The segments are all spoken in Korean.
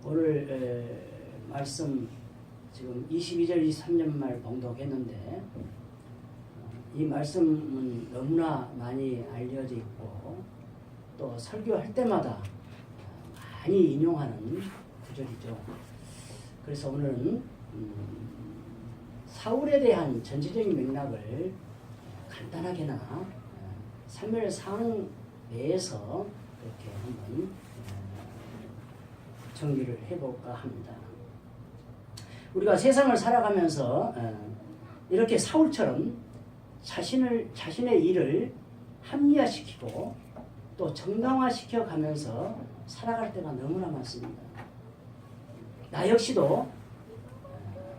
오늘 말씀 지금 22절 23절 말 봉독했는데 이 말씀은 너무나 많이 알려져 있고 또 설교할 때마다 많이 인용하는 구절이죠. 그래서 오늘은 사울에 대한 전체적인 맥락을 간단하게나 사무엘 상 내에서 이렇게 한번 정리를 해볼까 합니다. 우리가 세상을 살아가면서 이렇게 사울처럼 자신의 일을 합리화시키고 또 정당화시켜 가면서 살아갈 때가 너무나 많습니다. 나 역시도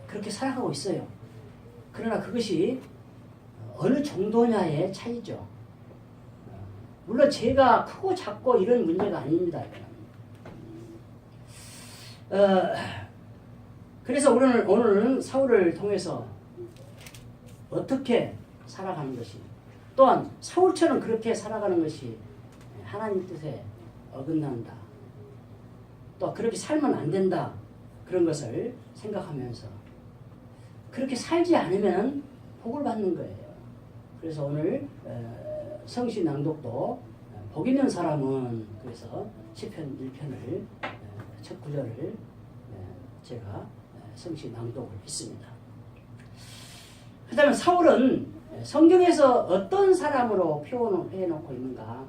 그렇게 살아가고 있어요. 그러나 그것이 어느 정도냐의 차이죠. 물론 제가 크고 작고 이런 문제가 아닙니다. 그래서 오늘은 사울을 통해서 어떻게 살아가는 것이 또한 사울처럼 그렇게 살아가는 것이 하나님 뜻에 어긋난다. 또 그렇게 살면 안 된다. 그런 것을 생각하면서 그렇게 살지 않으면 복을 받는 거예요. 그래서 오늘 성시 낭독도 복 있는 사람은 그래서 시편 1편을 첫 구절을 제가 성시 낭독을 했습니다. 그 다음에 사울은 성경에서 어떤 사람으로 표현을 해놓고 있는가?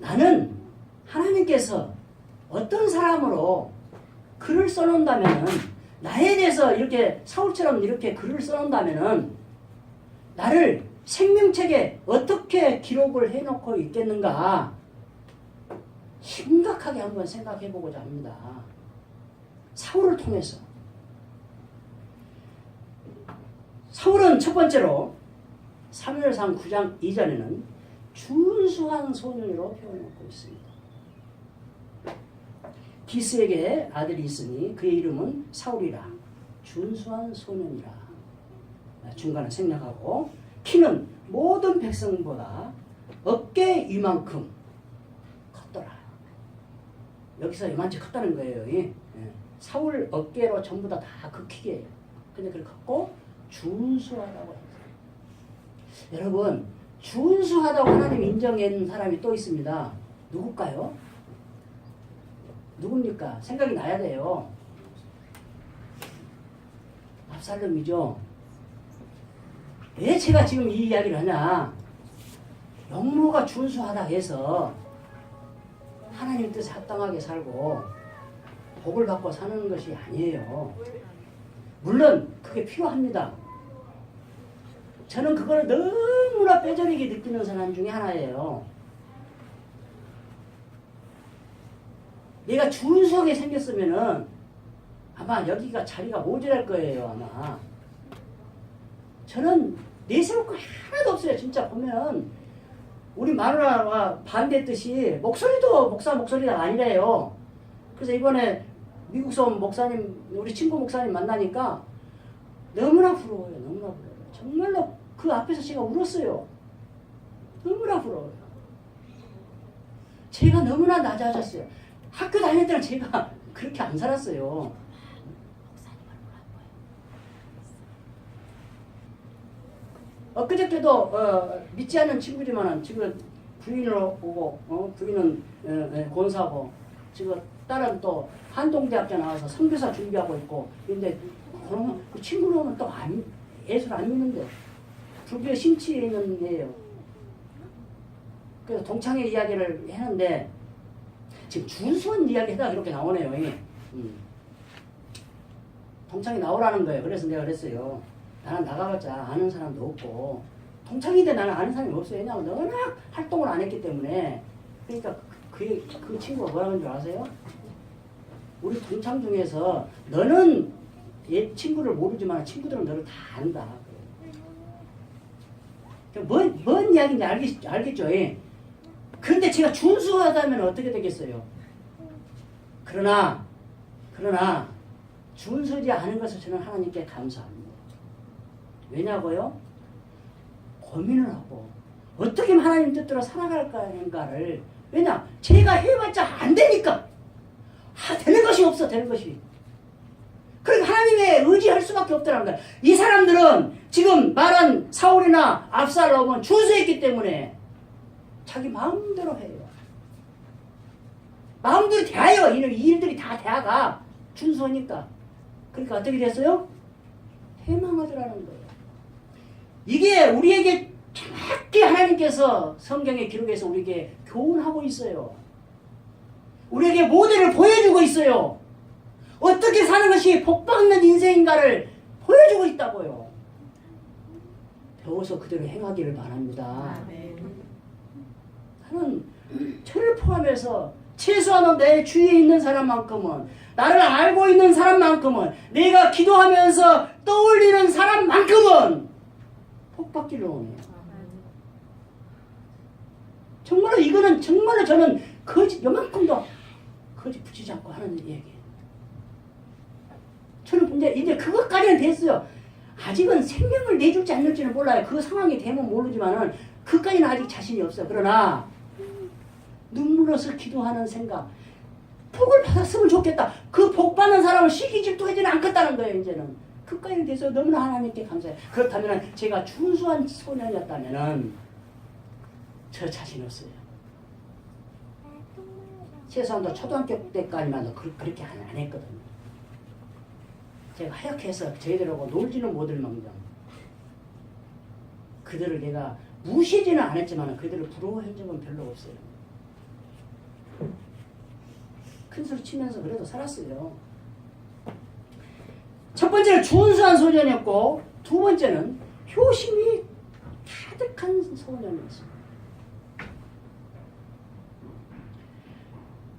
나는 하나님께서 어떤 사람으로 글을 써놓는다면 나에 대해서 이렇게 사울처럼 이렇게 글을 써놓는다면 나를 생명책에 어떻게 기록을 해놓고 있겠는가? 심각하게 한번 생각해 보고자 합니다. 사울을 통해서. 사울은 첫 번째로 사무엘상 9장 2절에는 준수한 소년으로 표현하고 있습니다. 기스에게 아들이 있으니 그의 이름은 사울이라. 준수한 소년이라. 중간에 생략하고 키는 모든 백성보다 어깨 이만큼 컸더라. 여기서 이만치 컸다는 거예요. 사울 어깨로 전부 다 그 키예요. 근데 그렇게 컸고 준수하다고 합니다. 여러분, 준수하다고 하나님 인정한 사람이 또 있습니다. 누굴까요? 누굽니까? 생각이 나야 돼요. 압살롬이죠. 왜 제가 지금 이 이야기를 하냐? 영모가 준수하다 해서 하나님 뜻에 합당하게 살고 복을 받고 사는 것이 아니에요. 물론 그게 필요합니다. 저는 그걸 너무나 뼈저리게 느끼는 사람 중에 하나예요. 내가 준수하게 생겼으면은 아마 여기가 자리가 모자랄 거예요, 아마. 저는 내세울 거 하나도 없어요. 진짜 보면 우리 마누라가 반대했듯이 목소리도 목사 목소리가 아니래요. 그래서 이번에 미국서 온 목사님, 우리 친구 목사님 만나니까 너무나 부러워요. 너무나 부러워요. 정말로 그 앞에서 제가 울었어요. 너무나 부러워요. 제가 너무나 낮아졌어요. 학교 다닐 때는 제가 그렇게 안 살았어요. 엊그저께도 믿지 않는 친구지만은 지금 부인을 오고 부인은 권사고 지금 딸은 또 한동대학교 나와서 선교사 준비하고 있고 근데 그러면 그 친구는 또 예수를 안 믿는데 불교에 심취해 있는 애예요. 그래서 동창회 이야기를 했는데 지금 준수한 이야기 하다가 이렇게 나오네요. 동창회 나오라는 거예요. 그래서 내가 그랬어요. 나는 나가봤자 아는 사람도 없고 동창인데 나는 아는 사람이 없어요. 왜냐하면 워낙 활동을 안 했기 때문에. 그러니까 그 친구가 뭐라는 줄 아세요? 우리 동창 중에서 너는 얘 친구를 모르지만 친구들은 너를 다 안다. 뭔 이야기인지 알겠죠? 그런데 제가 준수하다면 어떻게 되겠어요? 그러나 준수하지 않은 것을 저는 하나님께 감사합니다. 왜냐고요? 고민을 하고 어떻게 하나님 뜻대로 살아갈까를 왜냐? 제가 해봤자 안 되니까 되는 것이 없어. 되는 것이. 그러니까 하나님의 의지할 수밖에 없더라는 거야. 이 사람들은 지금 말한 사울이나 압살롬은 준수했기 때문에 자기 마음대로 해요. 마음대로 대하여 이 일들이 다 대화가 준수하니까. 그러니까 어떻게 됐어요? 해망하더라는 거예요. 이게 우리에게 정확히 하나님께서 성경의 기록에서 우리에게 교훈하고 있어요. 우리에게 모델을 보여주고 있어요. 어떻게 사는 것이 복받는 인생인가를 보여주고 있다고요. 배워서 그대로 행하기를 바랍니다. 나는 저를 포함해서 최소한 내 주위에 있는 사람만큼은, 나를 알고 있는 사람만큼은, 내가 기도하면서 떠올리는 사람만큼은 복받기를 원해요. 정말로 이거는 정말로 저는 거짓 요만큼도 거짓 붙이지 않고 하는 얘기예요. 저는 이제 그것까지는 됐어요. 아직은 생명을 내줄지 안 내줄지는 몰라요. 그 상황이 되면 모르지만은 그까지는 아직 자신이 없어요. 그러나 눈물로서 기도하는 생각, 복을 받았으면 좋겠다. 그 복 받는 사람을 시기 질투하지는 않겠다는 거예요. 이제는 그까지는 돼서 너무나 하나님께 감사해요. 그렇다면 제가 준수한 소년이었다면은 저 자신 없어요. 최소한도 초등학교 때까지만 그렇게 안 했거든요. 제가 하얗게 해서 저희들하고 놀지는 못할 망정. 그들을 내가 무시하지는 않았지만 그들을 부러워한 적은 별로 없어요. 큰 소리 치면서 그래도 살았어요. 첫 번째는 준수한 소년이었고, 두 번째는 효심이 가득한 소년이었어요.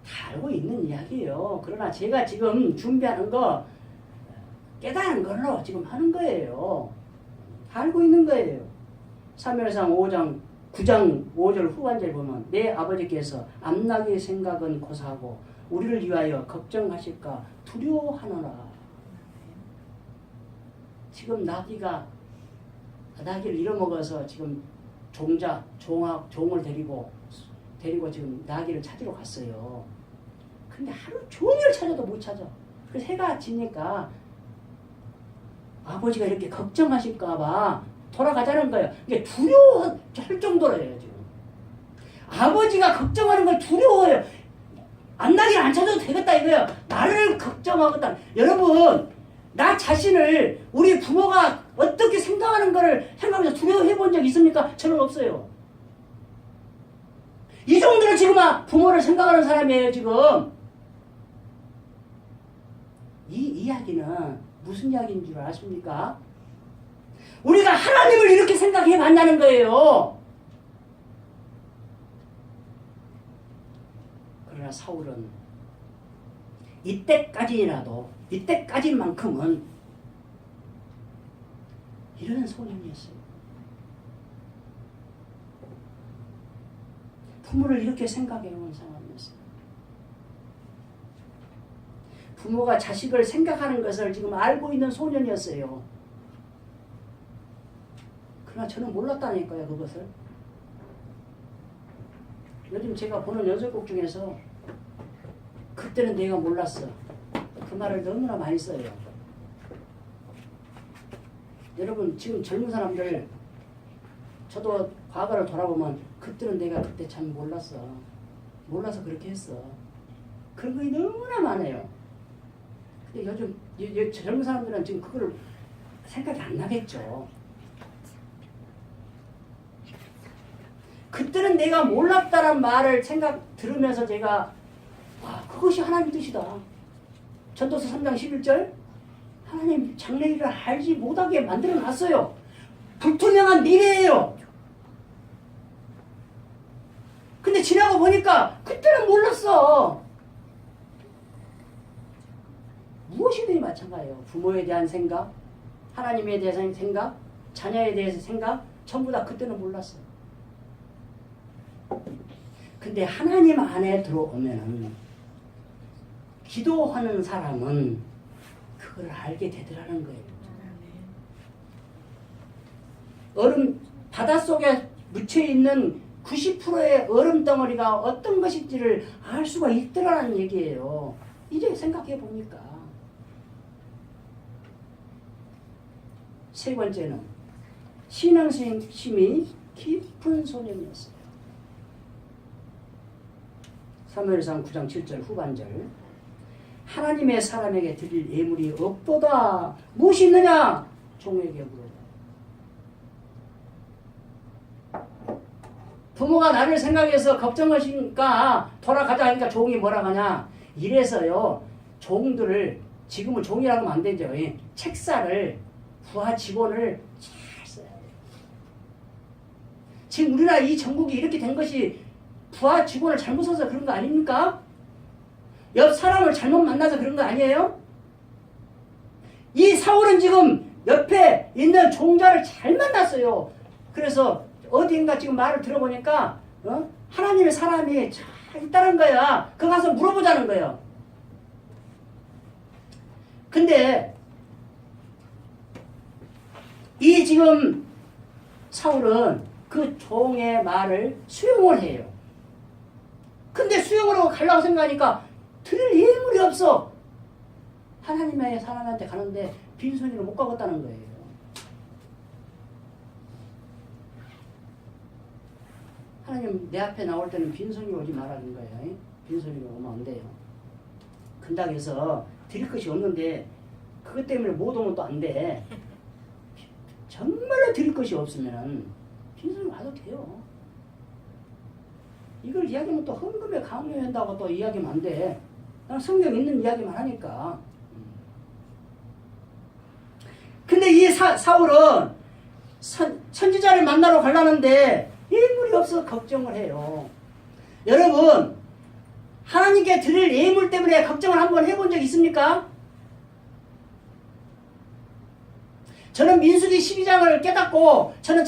다 알고 있는 이야기예요. 그러나 제가 지금 준비하는 거 깨달은 걸로 지금 하는 거예요. 다 알고 있는 거예요. 사무엘상 5장 9장 5절 후반절 보면 내 아버지께서 암나기의 생각은 고사하고 우리를 위하여 걱정하실까 두려워하노라. 지금 나기를 잃어먹어서 지금 종을 데리고 지금 나기를 찾으러 갔어요. 근데 하루 종일 찾아도 못 찾아. 그래서 해가 지니까 아버지가 이렇게 걱정하실까봐 돌아가자는 거예요. 이게 두려워할 정도로예요, 지금. 아버지가 걱정하는 걸 두려워해요. 안나기를 안 찾아도 되겠다 이거예요. 나를 걱정하겠다. 여러분, 나 자신을 우리 부모가 어떻게 생각하는 거를 생각해서 두려워해 본 적 있습니까? 저는 없어요. 이 정도로 지금 부모를 생각하는 사람이에요, 지금. 이 이야기는 무슨 이야기인 줄 아십니까? 우리가 하나님을 이렇게 생각해 만나는 거예요. 그러나 사울은 이때까지만큼은 이런 소년이었어요. 부모를 이렇게 생각해 온 사람이었어요. 부모가 자식을 생각하는 것을 지금 알고 있는 소년이었어요. 그러나 저는 몰랐다니까요, 그것을. 요즘 제가 보는 여성곡 중에서 그때는 내가 몰랐어. 그 말을 너무나 많이 써요. 여러분, 지금 젊은 사람들, 저도 과거를 돌아보면 그때는 내가 그때 참 몰랐어. 몰라서 그렇게 했어. 그런 거 너무나 많아요. 근데 요즘 젊은 사람들은 지금 그거를 생각이 안 나겠죠. 그때는 내가 몰랐다는 말을 들으면서 제가 그것이 하나님 뜻이다. 전도서 3장 11절 하나님 장래일을 알지 못하게 만들어놨어요. 불투명한 미래예요. 근데 지나고 보니까 그때는 몰랐어. 무엇이든지 마찬가지예요. 부모에 대한 생각, 하나님에 대한 생각, 자녀에 대해서 생각 전부 다 그때는 몰랐어. 근데 하나님 안에 들어오면은 기도하는 사람은 그걸 알게 되더라는 거예요. 바닷속에 묻혀있는 90%의 얼음 덩어리가 어떤 것인지를 알 수가 있더라는 얘기예요. 이제 생각해 보니까. 세 번째는 신앙심이 깊은 소년이었어요. 사무엘상 9장 7절 후반절. 하나님의 사람에게 드릴 예물이 없도다. 무엇이 있느냐? 종에게 물어라. 부모가 나를 생각해서 걱정하시니까 돌아가자 하니까 종이 뭐라 하냐. 이래서요. 종들을 지금은 종이라고 하면 안 되죠. 책사를 부하 직원을 잘 써야 돼요. 지금 우리나라 이 전국이 이렇게 된 것이 부하 직원을 잘못 써서 그런 거 아닙니까? 옆 사람을 잘못 만나서 그런 거 아니에요? 이 사울은 지금 옆에 있는 종자를 잘 만났어요. 그래서 어딘가 지금 말을 들어보니까 하나님의 사람이 잘 있다는 거야. 그거 가서 물어보자는 거예요. 근데 이 지금 사울은 그 종의 말을 수용을 해요. 근데 수용을 하고 가려고 생각하니까 드릴 예물이 없어. 하나님의 사람한테 가는데 빈손으로 못 가겠다는 거예요. 하나님 내 앞에 나올 때는 빈손이 오지 말라는 거예요. 빈손으로 오면 안 돼요. 근다고 해서 드릴 것이 없는데 그것 때문에 못 오면 또 안 돼. 정말로 드릴 것이 없으면 빈손으로 와도 돼요. 이걸 이야기하면 또 헌금에 강요한다고 또 이야기하면 안 돼. 난 성경 있는 이야기만 하니까. 근데 이 사울은 선지자를 만나러 가려는데 예물이 없어서 걱정을 해요. 여러분, 하나님께 드릴 예물 때문에 걱정을 한번 해본 적 있습니까? 저는 민수기 12장을 깨닫고 저는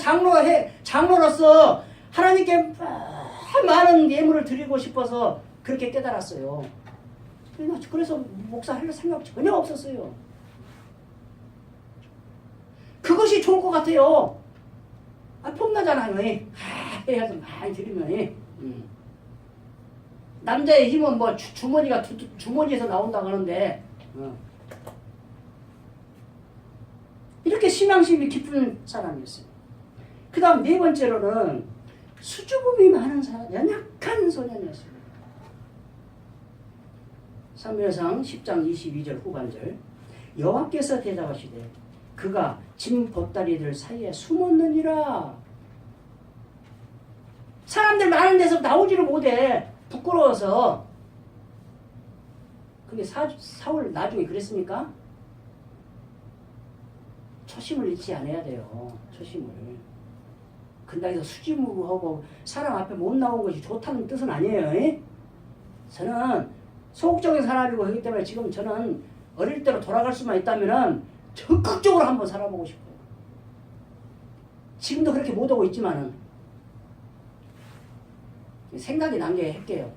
장로로서 하나님께 많은 예물을 드리고 싶어서 그렇게 깨달았어요. 그래서 목사 할 생각 전혀 없었어요. 그것이 좋을 것 같아요. 폼나잖아요. 해서 많이 드리면. 남자의 힘은 뭐 주머니가 주머니에서 나온다고 하는데 이렇게 신앙심이 깊은 사람이었어요. 그 다음 네 번째로는 수줍음이 많은 사람, 연약한 소년이었습니다. 사무엘상 10장 22절 후반절. 여호와께서 대답하시되 그가 짐 보따리들 사이에 숨었느니라. 사람들 많은 데서 나오지를 못해. 부끄러워서. 그게 사울 나중에 그랬습니까? 초심을 잃지 않아야 돼요. 초심을. 근데 수줍어하고 사람 앞에 못 나온 것이 좋다는 뜻은 아니에요. 저는 소극적인 사람이고 하기 때문에 지금 저는 어릴 때로 돌아갈 수만 있다면 적극적으로 한번 살아보고 싶어요. 지금도 그렇게 못 오고 있지만은 생각이 난 게 할게요.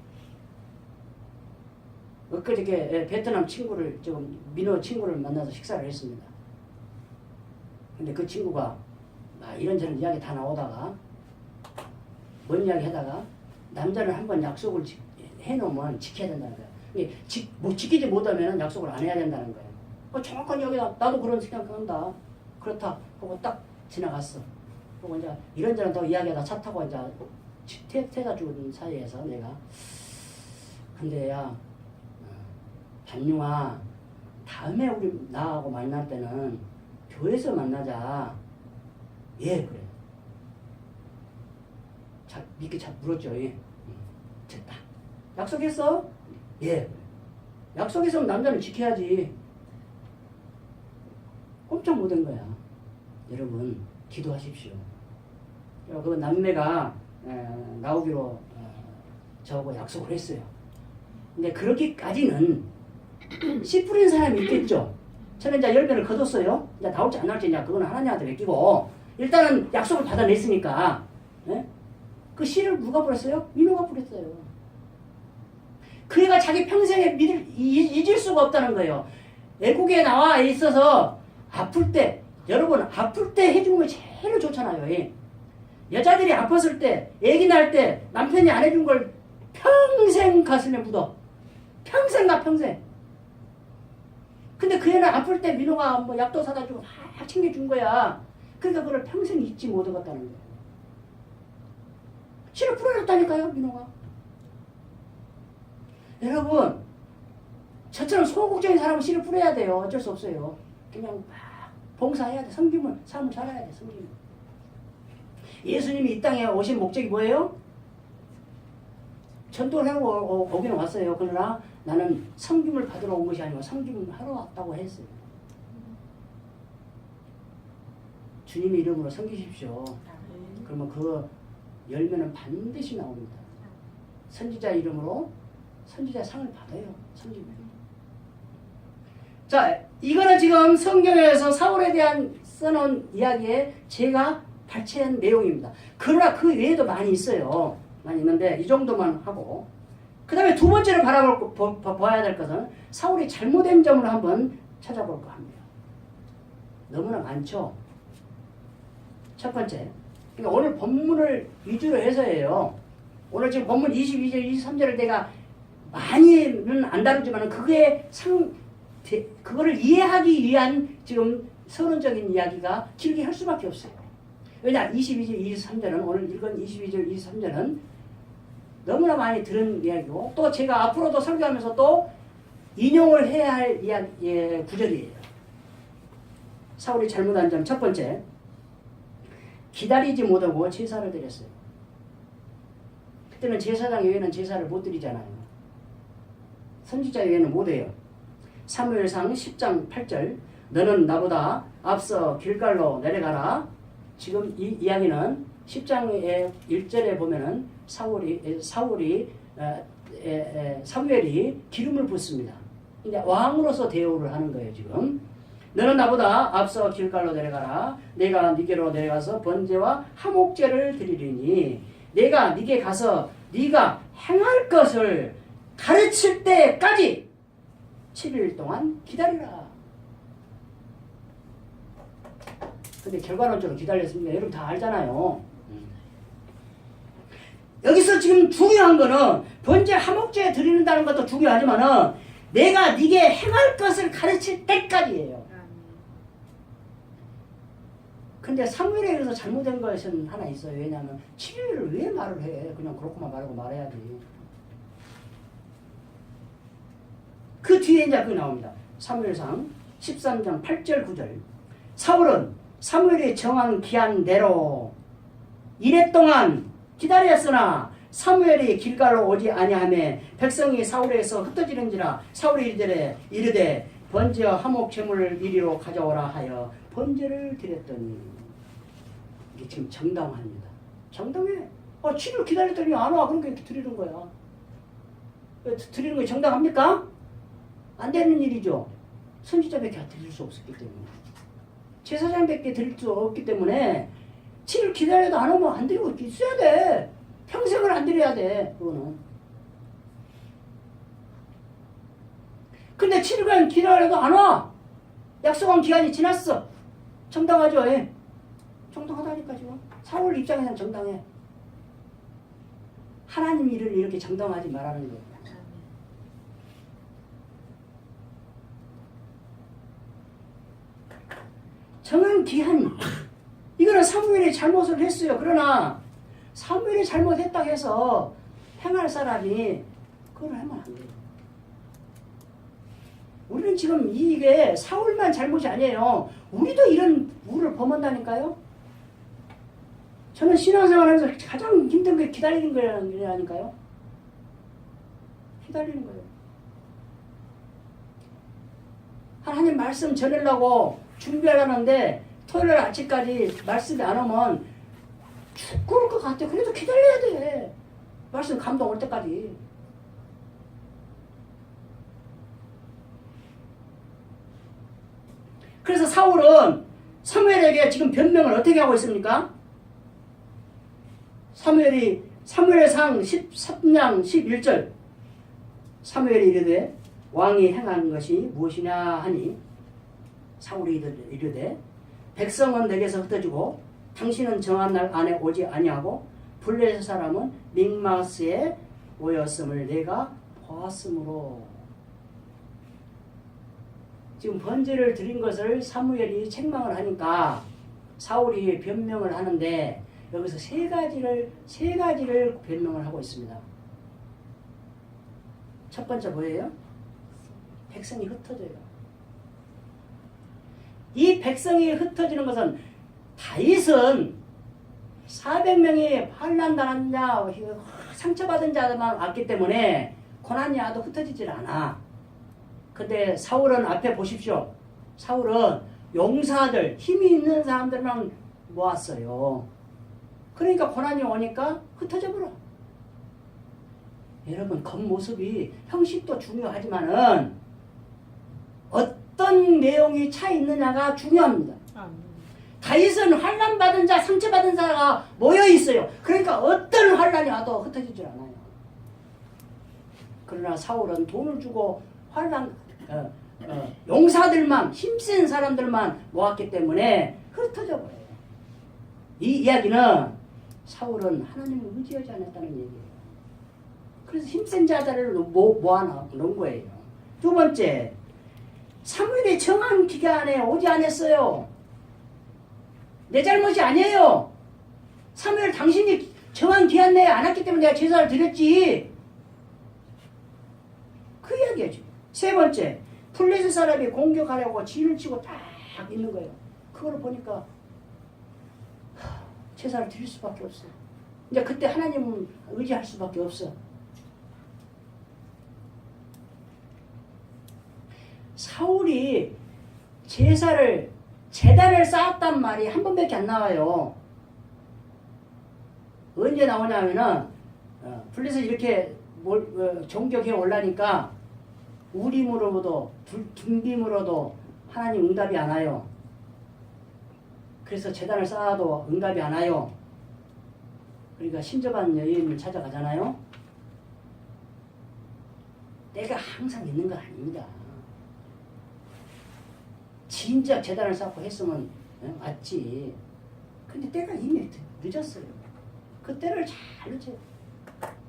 엊그저께 베트남 친구를 지금 민호 친구를 만나서 식사를 했습니다. 근데 그 친구가 이런저런 이야기 다 나오다가 뭔 이야기 하다가 남자는 한번 약속을 해놓으면 지켜야 된다는 거예요. 뭐 지키지 못하면 약속을 안 해야 된다는 거예요. 정확한 이야기다. 나도 그런 생각한다. 그렇다 하고 딱 지나갔어. 그리고 이제 이런저런 더 이야기하다 차 타고 이제 태다 주는 사이에서 내가 근데 야 반용아 다음에 우리 나하고 만날 때는 교회에서 만나자. 예 그래. 믿기 잘 물었죠. 예. 됐다. 약속했어? 예 그래. 약속했으면 남자는 지켜야지. 꼼짝 못한 거야. 여러분 기도하십시오. 그 남매가 나오기로 저하고 약속을 했어요. 근데 그렇게까지는 씨 뿌린 사람이 있겠죠. 저는 이제 열매를 거뒀어요. 이제 나올지 안 나올지 이제 그건 하나님한테 맡기고 일단은 약속을 받아냈으니까. 예? 그 씨를 누가 뿌렸어요? 민호가 뿌렸어요. 그 애가 자기 평생에 잊을 수가 없다는 거예요. 애국에 나와 있어서 아플 때 여러분 아플 때 해준 거 제일 좋잖아요. 예? 여자들이 아팠을 때 애기 낳을 때 남편이 안 해준 걸 평생 가슴에 묻어. 평생 가 평생. 근데 그 애는 아플 때 민호가 뭐 약도 사다 주고 막 챙겨준 거야. 그러니까 그걸 평생 잊지 못하겠다는 거예요. 씨를 풀어줬다니까요, 민호가. 여러분, 저처럼 소극적인 사람은 씨를 풀어야 돼요. 어쩔 수 없어요. 그냥 막 봉사해야 돼. 섬기면 삶을 살아야 돼. 섬기면. 예수님이 이 땅에 오신 목적이 뭐예요? 전도를 하고 오기는 왔어요. 그러나 나는 섬김을 받으러 온 것이 아니고 섬김을 하러 왔다고 했어요. 주님의 이름으로 섬기십시오. 그러면 그 열매는 반드시 나옵니다. 선지자 이름으로 선지자 상을 받아요. 섬기면. 자, 이거는 지금 성경에서 사울에 대한 써놓은 이야기에 제가 발췌한 내용입니다. 그러나 그 외에도 많이 있어요. 많이 있는데 이 정도만 하고, 그 다음에 두 번째로 봐야 될 것은 사울이 잘못된 점을 한번 찾아볼까 합니다. 너무나 많죠. 첫 번째, 그러니까 오늘 본문을 위주로 해서예요. 오늘 지금 본문 22절, 23절을 내가 많이는 안 다루지만 그거를 이해하기 위한 지금 서론적인 이야기가 길게 할 수밖에 없어요. 왜냐? 22절, 23절은 오늘 읽은 22절, 23절은 너무나 많이 들은 이야기고, 또 제가 앞으로도 설교하면서 또 인용을 해야 할 이야기, 구절이에요. 사울이 잘못한 점 첫 번째, 기다리지 못하고 제사를 드렸어요. 그때는 제사장 외에는 제사를 못 드리잖아요. 선지자 외에는 못해요. 사무엘상 10장 8절, 너는 나보다 앞서 길갈로 내려가라. 지금 이 이야기는 10장의 1절에 보면은 사무엘이 기름을 붓습니다. 근데 왕으로서 대우를 하는 거예요, 지금. 너는 나보다 앞서 길갈로 내려가라. 내가 네게로 내려가서 번제와 화목제를 드리리니 내가 네게 가서 네가 행할 것을 가르칠 때까지 7일 동안 기다리라. 근데 결과론적으로 기다렸습니다. 여러분 다 알잖아요. 여기서 지금 중요한 거는 번제 화목제 드리는다는 것도 중요하지만은 내가 네게 행할 것을 가르칠 때까지예요. 근데 사무엘에 의해서 잘못된 것은 하나 있어요. 왜냐하면 7일을 왜 말을 해? 그냥 그렇게만 말하고 말해야지. 그 뒤에 이제 그게 나옵니다. 사무엘상 13장 8절 9절. 사울은 사무엘이 정한 기한대로 이랫동안 기다렸으나 사무엘이 길갈로 오지 아니하며 백성이 사울에서 흩어지는지라 사울이 이르되 번제와 화목 제물을 이리로 가져오라 하여 번제를 드렸더니, 이게 지금 정당합니다. 정당해. 7일 기다렸더니 안 와. 그러니까 드리는 거야. 드리는 게 정당합니까? 안 되는 일이죠. 선지자밖에 드릴 수 없었기 때문에, 제사장밖에 드릴 수 없기 때문에 7일 기다려도 안 오면 안 드리고 있어야 돼. 평생을 안 드려야 돼. 그거는. 근데 7일간 기다려도 안 와. 약속한 기간이 지났어. 정당하죠. 예. 정당하다니까 지금. 사울 입장에서는 정당해. 하나님 일을 이렇게 정당하지 말라는 거예요. 정한 기한. 이거는 사무엘이 잘못을 했어요. 그러나 사무엘이 잘못했다고 해서 행할 사람이 그걸 하면 안 돼요. 우리는 지금 이게 사울만 잘못이 아니에요. 우리도 이런 우를 범한다니까요. 저는 신앙생활하면서 가장 힘든 게 기다리는 거라니까요. 기다리는 거예요. 하나님 말씀 전하려고 준비하려는데 토요일 아침까지 말씀이 안 오면 죽을 것 같아. 그래도 기다려야 돼. 말씀 감동 올 때까지. 그래서 사울은 사무엘에게 지금 변명을 어떻게 하고 있습니까? 사무엘상 13장 11절 사무엘이 이르되 왕이 행한 것이 무엇이냐 하니 사울이 이르되 백성은 내게서 흩어지고 당신은 정한 날 안에 오지 아니하고 블레셋 사람은 믹마스에 모였음을 내가 보았으므로. 지금 번제를 드린 것을 사무엘이 책망을 하니까 사울이 변명을 하는데 여기서 세 가지를 변명을 하고 있습니다. 첫 번째 뭐예요? 백성이 흩어져요. 이 백성이 흩어지는 것은 다윗은 400명이 환난 당한 자, 상처받은 자만 왔기 때문에 고난이 와도 흩어지질 않아. 근데 사울은 앞에 보십시오. 사울은 용사들, 힘이 있는 사람들만 모았어요. 그러니까 고난이 오니까 흩어져 버려. 여러분, 겉모습이 형식도 중요하지만은 어떤 내용이 차 있느냐가 중요합니다. 다윗은 환난 받은 자, 상처 받은 자가 모여 있어요. 그러니까 어떤 환난이 와도 흩어지질 않아요. 그러나 사울은 돈을 주고 용사들만, 힘센 사람들만 모았기 때문에 흩어져 버려요. 이 이야기는 사울은 하나님을 의지하지 않았다는 얘기예요. 그래서 힘센 자들을 모아놓은 거예요. 두 번째, 사무엘이 정한 기간에 오지 않았어요. 내 잘못이 아니에요. 사무엘 당신이 정한 기한 내에 안 왔기 때문에 내가 제사를 드렸지. 그 이야기죠. 세 번째, 블레셋 사람이 공격하려고 진을 치고 딱 있는 거예요. 그걸 보니까 제사를 드릴 수밖에 없어. 이제 그때 하나님은 의지할 수밖에 없어. 사울이 제단을 쌓았단 말이 한 번밖에 안 나와요. 언제 나오냐면은 블레셋 이렇게 정격해 올라니까 우림으로도 둠빔으로도 하나님 응답이 안 와요. 그래서 제단을 쌓아도 응답이 안 와요. 그러니까 신접한 여인을 찾아가잖아요. 때가 항상 있는 건 아닙니다. 진작 제단을 쌓고 했으면 맞지. 근데 때가 이미 늦었어요. 그 때를 잘 놓쳐요.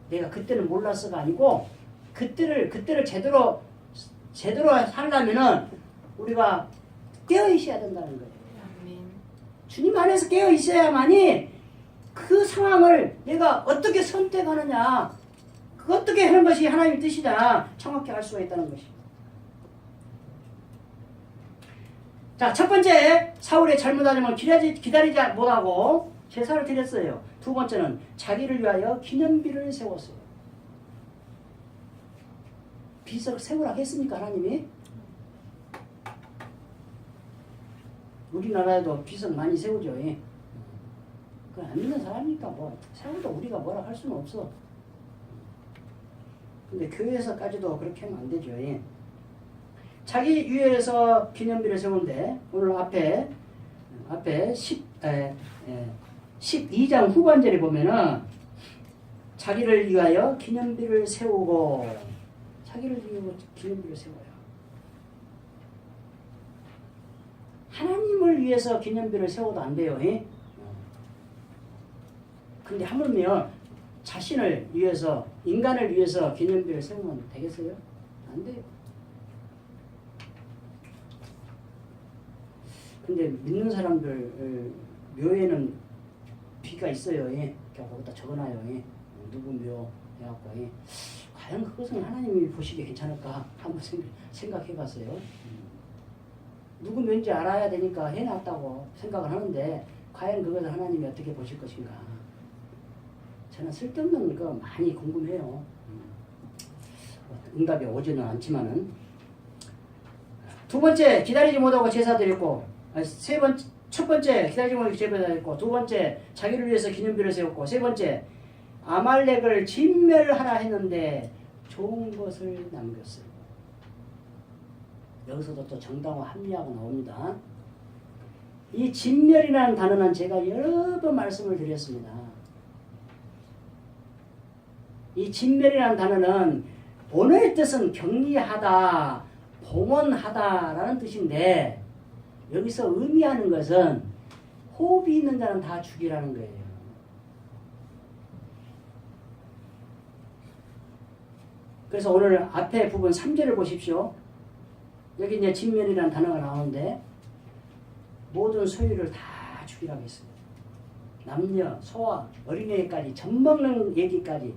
내가 그때는 몰랐어가 아니고 그때를 제대로 하려면은 우리가 깨어 있어야 된다는 거예요. 주님 안에서 깨어 있어야만이 그 상황을 내가 어떻게 선택하느냐, 어떻게 하는 것이 하나님의 뜻이다 정확히 알 수가 있다는 것입니다. 자, 첫 번째, 사울의 잘못하자면 기다리지 못하고 제사를 드렸어요. 두 번째는 자기를 위하여 기념비를 세웠어요. 비석 세우라고 했습니까, 하나님이? 우리나라에도 비석 많이 세우죠. 그건 안 믿는 사람이니까 뭐 세워도 우리가 뭐라 할 수는 없어. 근데 교회에서까지도 그렇게 하면 안 되죠. 자기 위에서 기념비를 세우는데 오늘 앞에 12장 후반절에 보면은 자기를 위하여 기념비를 세우고 자기를 위하여 기념비를 세워요. 하나님을 위해서 기념비를 세워도 안 돼요. 근데 하물며 자신을 위해서, 인간을 위해서 기념비를 세우면 되겠어요? 안 돼요. 근데 믿는 사람들 묘에는 비가 있어요. 거기다 적어놔요. 누구 묘 해갖고 과연 그것은 하나님이 보시기에 괜찮을까 한번 생각해봤어요. 누구 묘인지 알아야 되니까 해놨다고 생각을 하는데 과연 그것을 하나님이 어떻게 보실 것인가. 저는 쓸데없는 거 많이 궁금해요. 응답이 오지는 않지만은. 두 번째, 기다리지 못하고 제사 드렸고, 첫 번째, 기다리지 못하고 제사 드렸고, 두 번째, 자기를 위해서 기념비를 세웠고, 세 번째, 아말렉을 진멸하라 했는데 좋은 것을 남겼어요. 여기서도 또 정당화 합리화가 나옵니다. 이 진멸이라는 단어는 제가 여러 번 말씀을 드렸습니다. 이 진멸이라는 단어는 본어의 뜻은 격리하다, 봉헌하다라는 뜻인데 여기서 의미하는 것은 호흡이 있는 자는 다 죽이라는 거예요. 그래서 오늘 앞에 부분 3절을 보십시오. 여기 이제 진멸이라는 단어가 나오는데 모든 소유를 다 죽이라고 했어요. 남녀, 소아, 어린애까지 젖먹는 얘기까지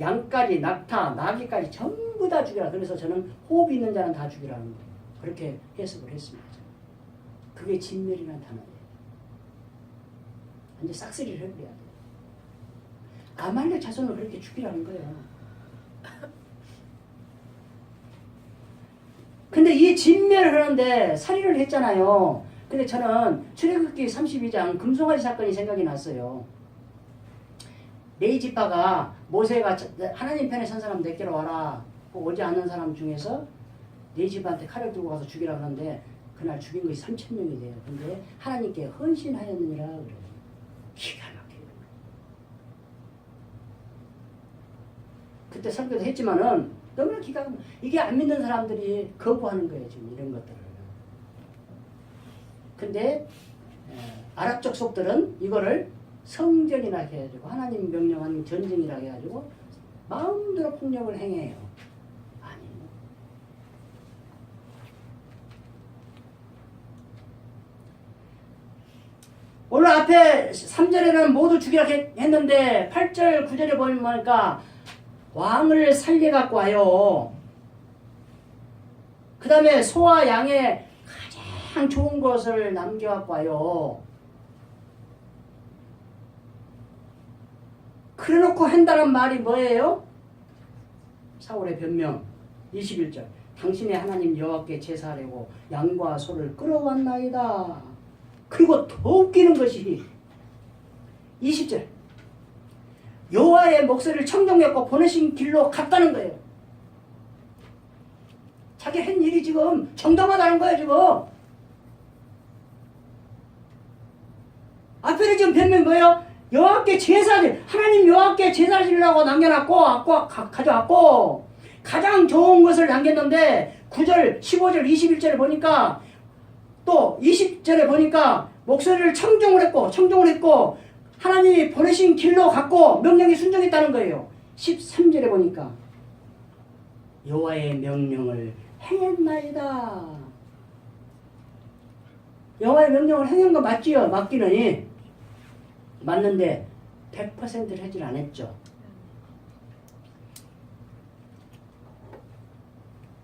양까지 낙타, 나귀까지 전부 다 죽이라. 그래서 저는 호흡이 있는 자는 다 죽이라는 거예요. 그렇게 해석을 했습니다. 그게 진멸이라는 단어예요. 이제 싹쓸이를 해버려야 돼요. 아말렉 자손을 그렇게 죽이라는 거예요. 근데 이 진멸을 하는데 살인을 했잖아요. 근데 저는 출애굽기 32장 금송아지 사건이 생각이 났어요. 네 지파가 모세가 하나님 편에 선 사람 내게로 와라. 오지 않는 사람 중에서 네 지파한테 칼을 들고 가서 죽이라 그러는데 그날 죽인 것이 3,000명이 돼요. 근데 하나님께 헌신하였느니라 그래요. 기가 막혀요. 그때 설교도 했지만은 너무나 기가 막혀. 이게 안 믿는 사람들이 거부하는 거예요. 지금 이런 것들을. 근데 아랍 족속들은 이거를 성전이라 해가지고 하나님 명령한 전쟁이라 해가지고 마음대로 폭력을 행해요. 아니요. 오늘 앞에 3절에는 모두 죽이라 했는데 8절 9절에 보니까 왕을 살려갖고 와요. 그 다음에 소와 양의 가장 좋은 것을 남겨갖고 와요. 그래놓고 한다는 말이 뭐예요? 사울의 변명 21절 당신의 하나님 여호와께 제사하려고 양과 소를 끌어왔나이다. 그리고 더 웃기는 것이 20절 여호와의 목소리를 청종했고 보내신 길로 갔다는 거예요. 자기 한 일이 지금 정당하다는 거예요. 지금 앞에는 지금 변명이 뭐예요? 여호와께 제사를 하나님 여호와께 제사 지으려고 남겨놨고 가져왔고 가장 좋은 것을 남겼는데 9절 15절 21절에 보니까 또 20절에 보니까 목소리를 청종을 했고 하나님이 보내신 길로 갔고 명령에 순종했다는 거예요. 13절에 보니까 여호와의 명령을 행했나이다. 여호와의 명령을 행한 거 맞지요? 맞기는 맞는데 100%를 하질 않았죠.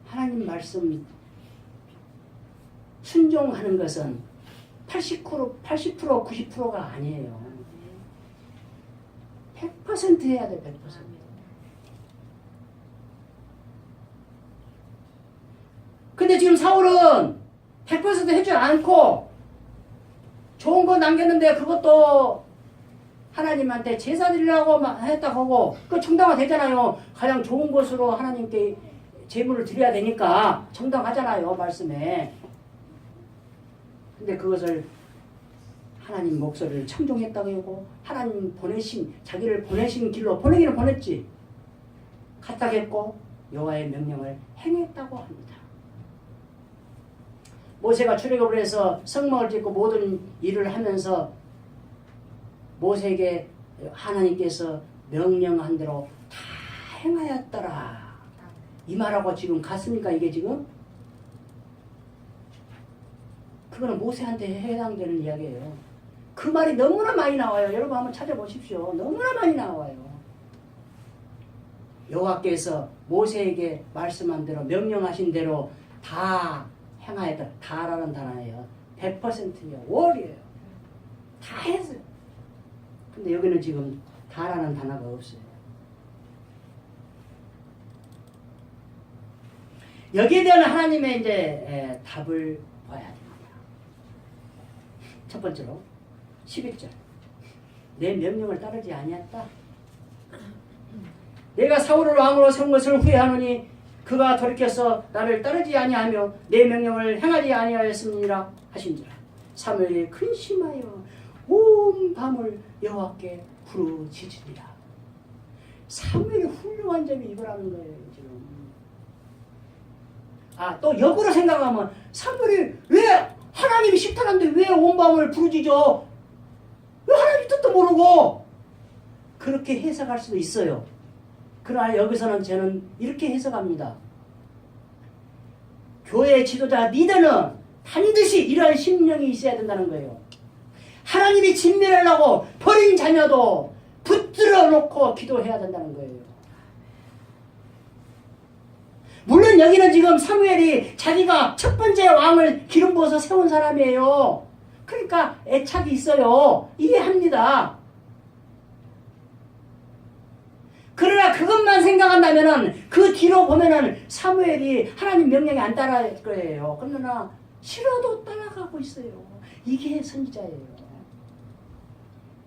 하나님 말씀 순종하는 것은 80%, 90%가 아니에요. 100% 해야 돼, 100%. 근데 지금 사울은 100% 해줄 않고 좋은 거 남겼는데 그것도 하나님한테 제사 드리려고 했다고 하고 그 정당화되잖아요. 가장 좋은 것으로 하나님께 제물을 드려야 되니까 정당하잖아요. 말씀에. 근데 그것을 하나님 목소리를 청종했다고 하고 하나님 자기를 보내신 길로 보내기는 보냈지. 갔다 했고 여호와의 명령을 행했다고 합니다. 모세가 출애굽을 해서 성막을 짓고 모든 일을 하면서 모세에게 하나님께서 명령한 대로 다 행하였더라. 이 말하고 지금 갔습니까? 이게 지금? 그거는 모세한테 해당되는 이야기예요. 그 말이 너무나 많이 나와요. 여러분 한번 찾아보십시오. 너무나 많이 나와요. 여호와께서 모세에게 말씀한 대로 명령하신 대로 다 행하였다. 다라는 단어예요. 100%예요. 월이에요. 다 했어요. 근데 여기는 지금 다라는 단어가 없어요. 여기에 대한 하나님의 이제 답을 봐야 됩니다. 첫 번째로 11절 내 명령을 따르지 아니했다. 내가 사울을 왕으로 세운 것을 후회하노니 그가 돌이켜서 나를 따르지 아니하며 내 명령을 행하지 아니하였음이라 하신지라. 사무엘이 근심하여 온 밤을 여호와께 부르짖으니라. 사무엘이 훌륭한 점이 이거라는 거예요. 지금. 또 역으로 생각하면 사무엘이 왜 하나님이 싫다는데 왜 온 밤을 부르짖어? 왜 하나님 뜻도 모르고? 그렇게 해석할 수도 있어요. 그러나 여기서는 저는 이렇게 해석합니다. 교회 지도자 리더는 반드시 이러한 심령이 있어야 된다는 거예요. 하나님이 진멸하려고 버린 자녀도 붙들어 놓고 기도해야 된다는 거예요. 물론 여기는 지금 사무엘이 자기가 첫 번째 왕을 기름 부어서 세운 사람이에요. 그러니까 애착이 있어요. 이해합니다. 그러나 그것만 생각한다면은 그 뒤로 보면은 사무엘이 하나님 명령에 안 따라할 거예요. 그러나 싫어도 따라가고 있어요. 이게 선지자예요.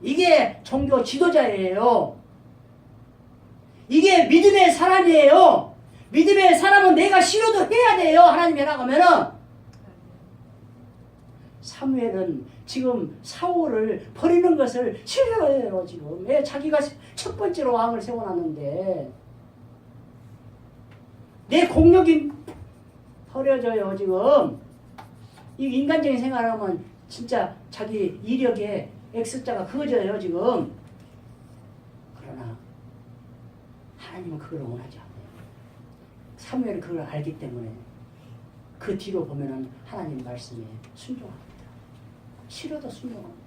이게 종교 지도자예요. 이게 믿음의 사람이에요. 믿음의 사람은 내가 싫어도 해야 돼요. 하나님 해나가면은. 사무엘은 지금 사울을 버리는 것을 싫어해요. 지금 왜 자기가 첫 번째로 왕을 세워놨는데 내 공력이 버려져요. 지금 이 인간적인 생활하면 진짜 자기 이력에 X자가 그어져요. 지금. 그러나 하나님은 그걸 원하지 않아요. 사무엘은 그걸 알기 때문에 그 뒤로 보면은 하나님 말씀에 순종합니다. 싫어도 순종합니다.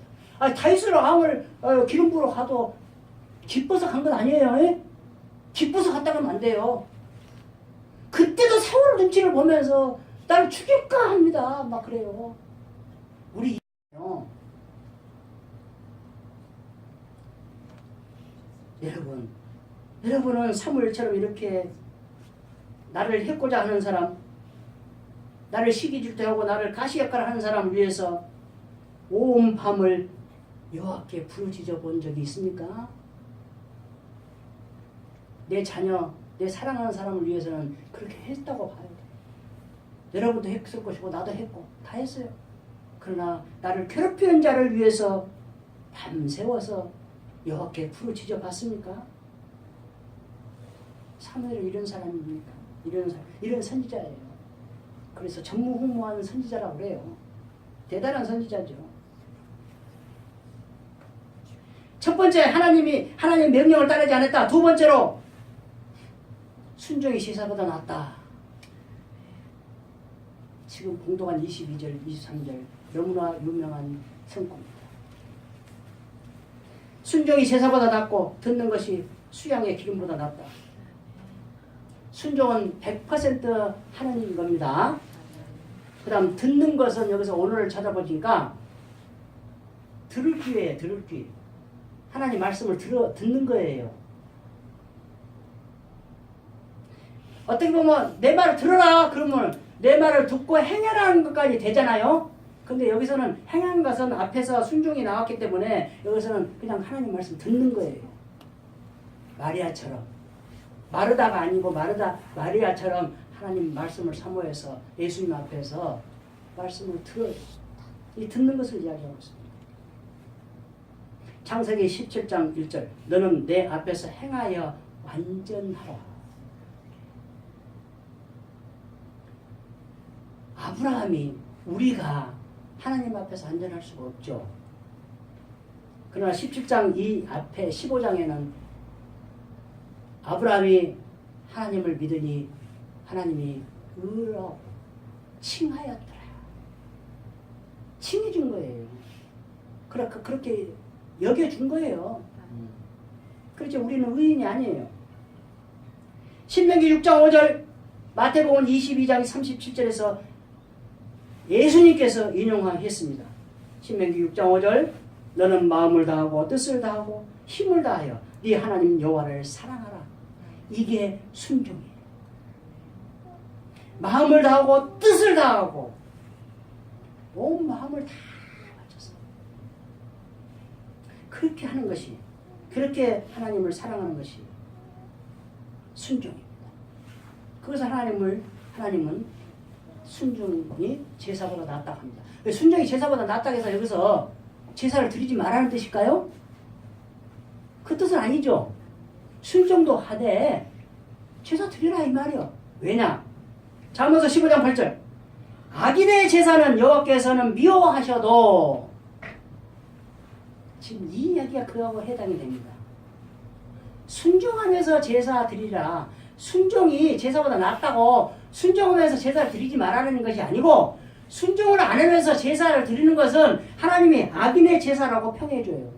다윗으로 왕을 기름 부으러 가도 기뻐서 간 건 아니에요. 에? 기뻐서 갔다 가면 안 돼요. 그때도 사울 눈치를 보면서 나를 죽일까 합니다. 막 그래요. 우리 여러분은 사무엘처럼 이렇게 나를 해코자 하는 사람, 나를 시기 질투하고 나를 가시 역할을 하는 사람을 위해서 온 밤을 여호와께 부르짖어 본 적이 있습니까? 내 자녀, 내 사랑하는 사람을 위해서는 그렇게 했다고 봐야 돼. 여러분도 했을 것이고 나도 했고 다 했어요. 그러나 나를 괴롭히는 자를 위해서 밤새워서 여호와께 부르짖어 봤습니까? 사무엘은 이런 사람입니까? 이런 선지자예요. 그래서 전무후무한 선지자라고 그래요. 대단한 선지자죠. 첫 번째, 하나님 명령을 따르지 않았다. 두 번째로, 순종이 제사보다 낫다. 지금 봉독한 22절, 23절 너무나 유명한 성구입니다. 순종이 제사보다 낫고 듣는 것이 수양의 기름보다 낫다. 순종은 100% 하나님인 겁니다. 그 다음 듣는 것은 여기서 오늘을 찾아보니까 들을 귀에 들을 귀. 하나님 말씀을 듣는 거예요. 어떻게 보면 내 말을 들어라 그러면 내 말을 듣고 행하라는 것까지 되잖아요. 근데 여기서는 행하는 것은 앞에서 순종이 나왔기 때문에 여기서는 그냥 하나님 말씀 듣는 거예요. 마리아처럼. 마르다가 아니고 마리아처럼 하나님 말씀을 사모해서 예수님 앞에서 말씀을 들어요. 이 듣는 것을 이야기하고 있습니다. 창세기 17장 1절 너는 내 앞에서 행하여 완전하라. 아브라함이 우리가 하나님 앞에서 완전할 수가 없죠. 그러나 17장 이 앞에 15장에는 아브라함이 하나님을 믿으니 하나님이 의로 칭하였더라. 칭해준 거예요. 그렇게 여겨준 거예요. 그렇죠. 우리는 의인이 아니에요. 신명기 6장 5절 마태복음 22장 37절에서 예수님께서 인용했습니다. 신명기 6장 5절 너는 마음을 다하고 뜻을 다하고 힘을 다하여 네 하나님 여호와를 사랑하라. 이게 순종이에요. 마음을 다하고 뜻을 다하고 온 마음을 다 바쳐서 그렇게 하는 것이 그렇게 하나님을 사랑하는 것이 순종입니다. 그래서 하나님은 순종이 제사보다 낫다 합니다. 순종이 제사보다 낫다 해서 여기서 제사를 드리지 말라는 뜻일까요? 그 뜻은 아니죠. 순종도 하되 제사 드리라 이 말이요. 왜냐? 잠언서 15장 8절 악인의 제사는 여호와께서는 미워하셔도 지금 이 이야기가 그하고 해당이 됩니다. 순종하면서 제사 드리라. 순종이 제사보다 낫다고 순종하면서 제사를 드리지 말라는 것이 아니고 순종을 안 하면서 제사를 드리는 것은 하나님이 악인의 제사라고 평해줘요.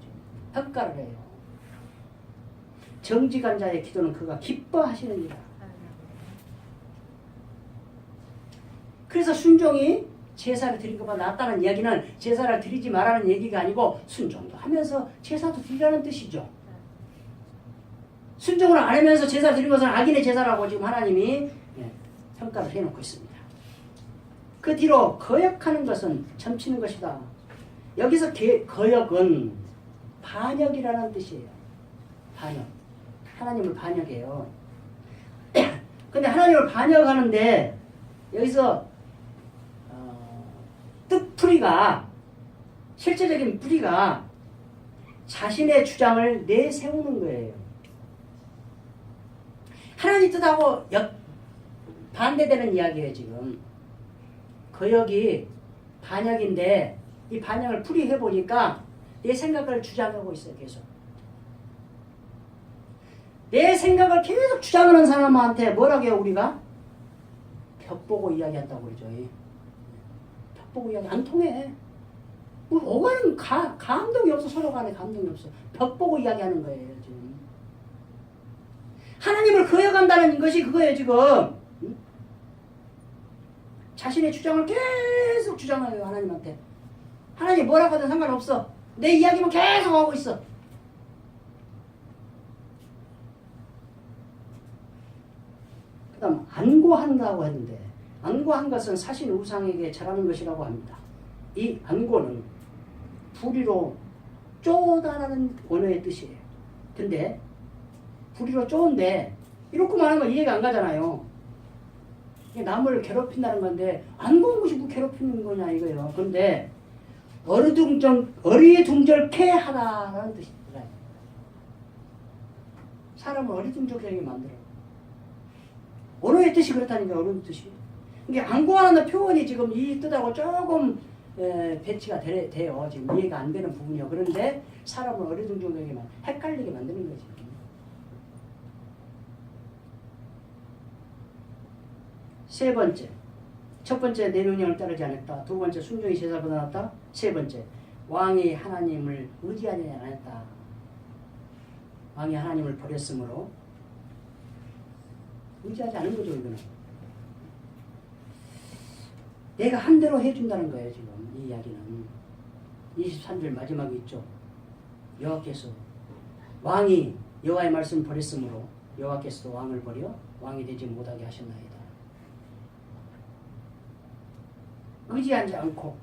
평가를 해요. 정직한 자의 기도는 그가 기뻐하시느니라. 그래서 순종이 제사를 드린 것보다 낫다는 이야기는 제사를 드리지 말라는 얘기가 아니고 순종도 하면서 제사도 드리라는 뜻이죠. 순종을 안 하면서 제사를 드린 것은 악인의 제사라고 지금 하나님이 평가를 해놓고 있습니다. 그 뒤로 거역하는 것은 점치는 것이다. 여기서 거역은 반역이라는 뜻이에요. 반역. 하나님을 반역해요. 근데 하나님을 반역하는데 여기서 뜻풀이가 실제적인 뿌리가 자신의 주장을 내세우는 거예요. 하나님 뜻하고 반대되는 이야기예요. 지금 거역이 반역인데 이 반역을 풀이해보니까 내 생각을 주장하고 있어요. 계속 내 생각을 계속 주장하는 사람한테 뭐라고 해요? 우리가 벽 보고 이야기한다고 그러죠. 벽 보고 이야기 안 통해. 뭐 오가는 감동이 없어. 서로 간에 감동이 없어. 벽 보고 이야기하는 거예요. 지금 하나님을 거역한다는 것이 그거예요. 지금 자신의 주장을 계속 주장해요. 하나님한테. 하나님 뭐라고 하든 상관없어. 내 이야기만 계속 하고 있어. 그 다음 안고한다고 했는데 안고한 것은 사신 우상에게 절하는 것이라고 합니다. 이 안고는 불의로 쪼다라는 원어의 뜻이에요. 근데 불의로 쪼은데 이렇게만 하면 이해가 안 가잖아요. 남을 괴롭힌다는 건데 안고한 것이 뭐 괴롭히는 거냐 이거예요. 그런데 어리둥절케 하다라는 뜻입니다. 사람을 어리둥절하게 만들어. 언어의 뜻이 그렇다니까. 언어의 뜻이. 이게 안고하는 표현이 지금 이 뜻하고 조금 배치가 돼요. 지금 이해가 안 되는 부분이요. 그런데 사람을 어리둥절하게 헷갈리게 만드는 거지. 세 번째, 첫 번째 내 명령을 따르지 않았다. 두 번째 순종이 제사보다 낫다. 세 번째 왕이 하나님을 의지하지 않았다. 왕이 하나님을 버렸으므로 의지하지 않은 거죠. 이거는 내가 한 대로 해준다는 거예요. 지금 이 이야기는 23절 마지막에 있죠. 여호와께서 왕이 여호와의 말씀을 버렸으므로 여호와께서도 왕을 버려 왕이 되지 못하게 하셨나이다. 의지하지 않고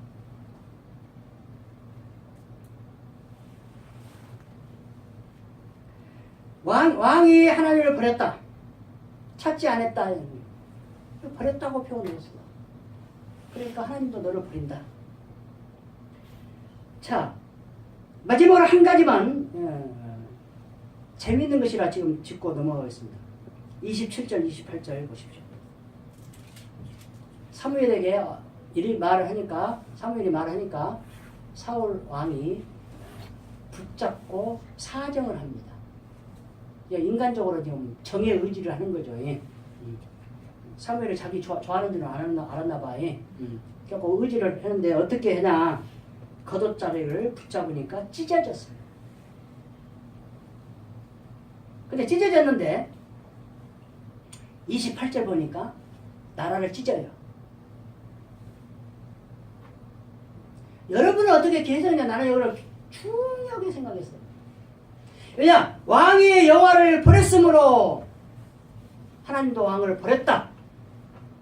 왕이 하나님을 버렸다. 찾지 않았다. 버렸다고 표현했어. 그러니까 하나님도 너를 버린다. 자, 마지막으로 한 가지만 재미있는 것이라 지금 짚고 넘어가겠습니다. 27절, 28절 보십시오. 사무엘에게 사무엘이 말을 하니까 사울 왕이 붙잡고 사정을 합니다. 인간적으로 좀 정의 의지를 하는 거죠. 사무엘이 자기 좋아하는 줄은 알았나 봐. 그래서 의지를 했는데 어떻게 하냐. 겉옷자리를 붙잡으니까 찢어졌어요. 근데 찢어졌는데 28절 보니까 나라를 찢어요. 여러분은 어떻게 계산했냐? 나는 이걸 중요하게 생각했어요. 왜냐? 왕이 여호와를 버렸으므로 하나님도 왕을 버렸다.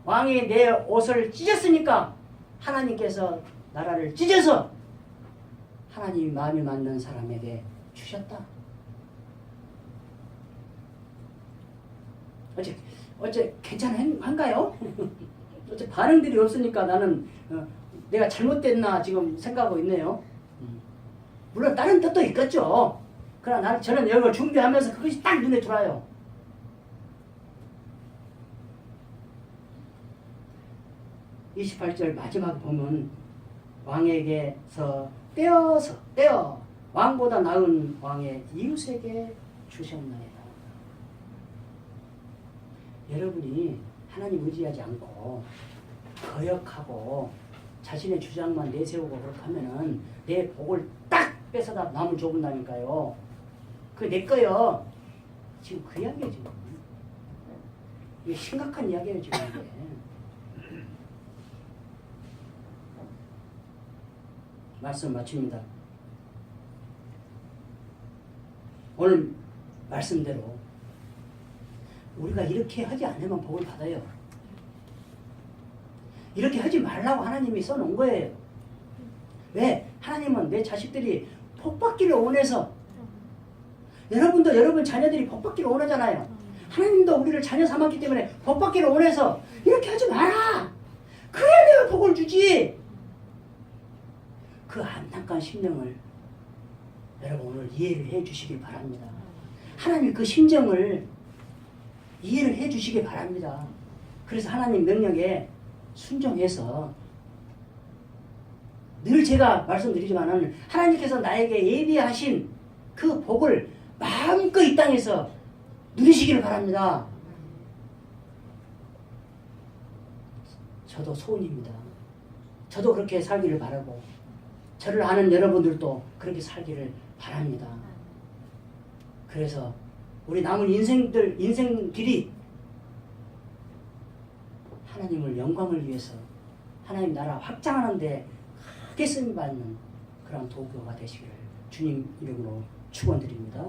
왕이 내 옷을 찢었으니까 하나님께서 나라를 찢어서 하나님이 마음이 맞는 사람에게 주셨다. 어째 괜찮은가요? 어째 반응들이 없으니까 나는 내가 잘못됐나 지금 생각하고 있네요. 물론 다른 뜻도 있겠죠. 그러나 저는 이걸 준비하면서 그것이 딱 눈에 들어와요. 28절 마지막 보면 왕에게서 떼어 왕보다 나은 왕의 이웃에게 주셨나이다. 여러분이 하나님 의지하지 않고 거역하고 자신의 주장만 내세우고 그렇게 하면은 내 복을 딱 뺏어다 남을 줘본다니까요. 그게 내 거요. 지금 그 이야기예요, 지금. 이게 심각한 이야기예요, 지금 이게. 말씀 마칩니다. 오늘 말씀대로 우리가 이렇게 하지 않으면 복을 받아요. 이렇게 하지 말라고 하나님이 써놓은 거예요. 왜? 하나님은 내 자식들이 복받기를 원해서, 여러분도 여러분 자녀들이 복받기를 원하잖아요. 하나님도 우리를 자녀 삼았기 때문에 복받기를 원해서 이렇게 하지 마라. 그래야 내가 복을 주지. 그 안타까운 심령을 여러분 오늘 이해를 해 주시길 바랍니다. 하나님 그 심정을 이해를 해 주시길 바랍니다. 그래서 하나님 명령에 순종해서, 늘 제가 말씀드리지만은 하나님께서 나에게 예비하신 그 복을 마음껏 이 땅에서 누리시기를 바랍니다. 저도 소원입니다. 저도 그렇게 살기를 바라고, 저를 아는 여러분들도 그렇게 살기를 바랍니다. 그래서 우리 남은 인생길이 하나님을 영광을 위해서 하나님 나라 확장하는 데 크게 쓰임받는 그런 도구가 되시기를 주님 이름으로 축원드립니다.